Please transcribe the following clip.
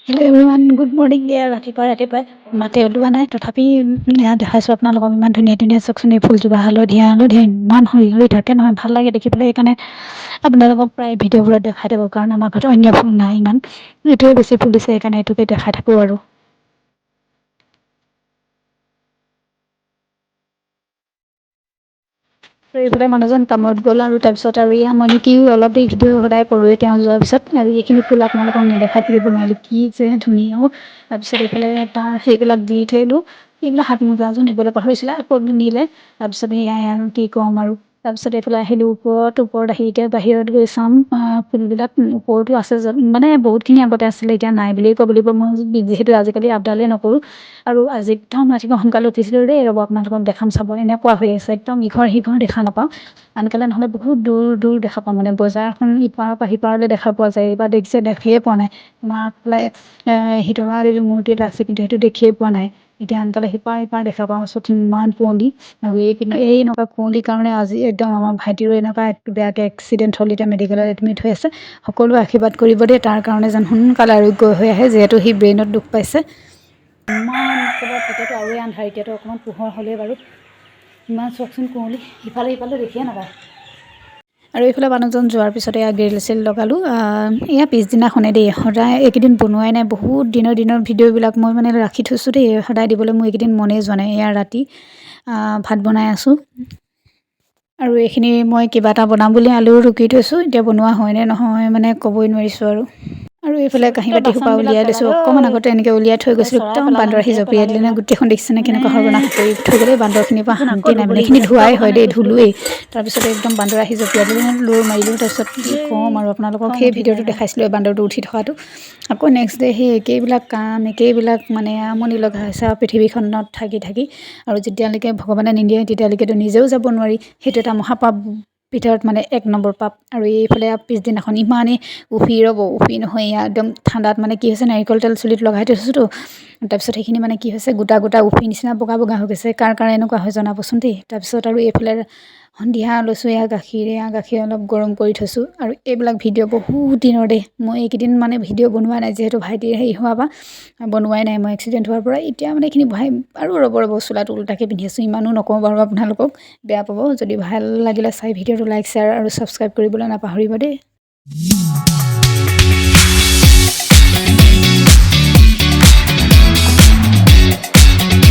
Hello' everyone, good morning. ৰাতিপুৱাই মাতে ওলোৱা নাই, তথাপি দেখাইছোঁ আপোনালোকক। ইমান ধুনীয়া ধুনীয়া চাওকচোন, এই ফুলজোপা হালধীয়া ইমান সৰি থাকে নহয়, ভাল লাগে দেখিবলৈ। সেইকাৰণে আপোনালোকক প্ৰায় ভিডিঅ'বোৰত দেখাই থাকোঁ, কাৰণ আমাৰ ঘৰত অন্য ফুল নাই ইমান। এইটোৱে বেছি ফুলিছে, সেইকাৰণে এইটোকে দেখাই থাকোঁ আৰু। এইফালে মানুহজন কামত গ'ল, আৰু তাৰপিছত আৰু মই কি অলপ দেৰি ভিডিঅ' সদায় কৰোঁৱেই তেওঁ যোৱাৰ পিছত। আৰু এইখিনি ফুল আপোনালোকক নেদেখাই থাকিব নোৱাৰিলোঁ, কি যে ধুনীয়া। তাৰপিছত এইফালে তাৰ সেইবিলাক দি থৈ আহিলোঁ। সেইবিলাক হাত মোজাযোৰ নিবলৈ পাহৰিছিলে, আকৌ নিলে। তাৰপিছত এয়াই আৰু কি ক'ম আৰু। তাৰপিছত এইফালে আহিলোঁ ওপৰত আহি এতিয়া বাহিৰত গৈ চাম ফুলবিলাক ওপৰতো আছে মানে বহুতখিনি আগতে আছিলে, এতিয়া নাই বুলিয়ে ক'ব লাগিব। মই যিহেতু আজিকালি আপডালেই নকৰোঁ। আৰু আজি একদম ৰাতিপুৱা সোনকালে উঠিছিলোঁ দেই, ৰ'ব আপোনালোকক দেখাম চাব। এনেকুৱা হৈ আছে একদম ইঘৰ সিঘৰ দেখা নাপাওঁ। আনকালে নহ'লে বহুত দূৰ দূৰ দেখা পাওঁ, মানে বজাৰখন ইপাৰৰ পৰা সিপাৰলৈ দেখা পোৱা যায়। এইবাৰ দেখিয়ে পোৱা নাই। আমাৰ ফালে সিতৰা দেৱীৰ মূৰ্তি এটা আছে, কিন্তু সেইটো দেখিয়ে পোৱা নাই। এতিয়া আনকালে সিপাৰ দেখা পাওঁ, চব ইমান কুঁৱলী। আৰু এই এনেকুৱা কুঁৱলীৰ কাৰণে আজি একদম আমাৰ ভাইটিৰো এনেকুৱা বেয়াকৈ এক্সিডেণ্ট হ'ল, এতিয়া মেডিকেলত এডমিট হৈ আছে। সকলোৱে আশীৰ্বাদ কৰিব দেই, তাৰ কাৰণে যেন সোনকালে আৰোগ্য হৈ আহে, যিহেতু সি ব্ৰেইনত দুখ পাইছে। ইমান একেবাৰে তেতিয়াতো আৰু আন্ধাৰ, এতিয়াতো অকণমান পোহৰ হ'লেই বাৰু। ইমান চাওকচোন কুঁৱলী, সিফালে দেখিয়ে নাপায়। আৰু এইফালে মানুহজন যোৱাৰ পিছতে এয়া গ্ৰিল চিল লগালোঁ। এয়া পিছদিনাখনে দেই, সদায় এইকেইদিন বনোৱাই নাই। বহুত দিনৰ ভিডিঅ'বিলাক মই মানে ৰাখি থৈছোঁ দেই, সদায় দিবলৈ মোৰ এইকেইদিন মনেই যোৱা নাই। এয়া ৰাতি ভাত বনাই আছোঁ। আৰু এইখিনি মই কিবা এটা বনাম বুলি আলু ৰুকি থৈছোঁ, এতিয়া বনোৱা হয়নে নহয় মানে ক'বই নোৱাৰিছোঁ আৰু। এইফালে কাঁহী বাতি সোপা উলিয়াই লৈছোঁ। অকণমান আগতে এনেকৈ উলিয়াই থৈ গৈছিলোঁ, একদম বান্দৰ আহি জঁপিয়াই দিলে নহয়। গোটেইখন দেখিছেনে কেনেকুৱা সৰ্বনাশ কৰি থৈ গ'লে। বান্দৰখিনিৰ পৰা শান্তি নাই, মানে এইখিনি ধোৱাই হয় দেই, ধুলোৱেই। তাৰপিছতে একদম বান্দৰ আহি জঁপিয়াই দিলে, দৌৰ মাৰিলোঁ। তাৰপিছত কি ক'ম আৰু আপোনালোকক, সেই ভিডিঅ'টো দেখাইছিলোঁ, বান্দৰটো উঠি থকাটো। আকৌ নেক্সট ডে সেই একেইবিলাক কাম, একেইবিলাক মানে আমনি লগা হৈছে আৰু পৃথিৱীখনত থাকি। আৰু যেতিয়ালৈকে ভগৱানে নিদিয়ে, তেতিয়ালৈকেতো নিজেও যাব নোৱাৰি। সেইটো এটা মহাপাপ ভিতৰত মানে 1 নম্বৰ পাপ। আৰু এইফালে পিছদিনাখন ইমানেই উফি নহয়, একদম ঠাণ্ডাত মানে কি হৈছে, নাৰিকল তেল চুলিত লগাই থৈছোঁতো। তাৰপিছত সেইখিনি মানে কি হৈছে, গোটা উফি নিচিনা বগা হৈ গৈছে। কাৰ কাৰণে এনেকুৱা হয় জনাবচোন দেই। তাৰপিছত আৰু এইফালে সন্ধিয়া লৈছোঁ এয়া গাখীৰ অলপ গৰম কৰি থৈছোঁ। আৰু এইবিলাক ভিডিঅ' বহুত দিনৰ দেই, মই এইকেইদিন মানে ভিডিঅ' বনোৱা নাই, যিহেতু ভাইটিৰ হেৰি হোৱাৰ পৰা বনোৱাই নাই। মই এক্সিডেণ্ট হোৱাৰ পৰা এতিয়া মানে এইখিনি বহাই আৰু ৰ'ব চোলাটো ওলোটাকৈ পিন্ধি আছোঁ। ইমানো নকওঁ বাৰু, আপোনালোকক বেয়া পাব। যদি ভাল লাগিলে চাই ভিডিঅ'টো লাইক, শ্বেয়াৰ আৰু ছাবস্ক্ৰাইব কৰিবলৈ নাপাহৰিব দেই।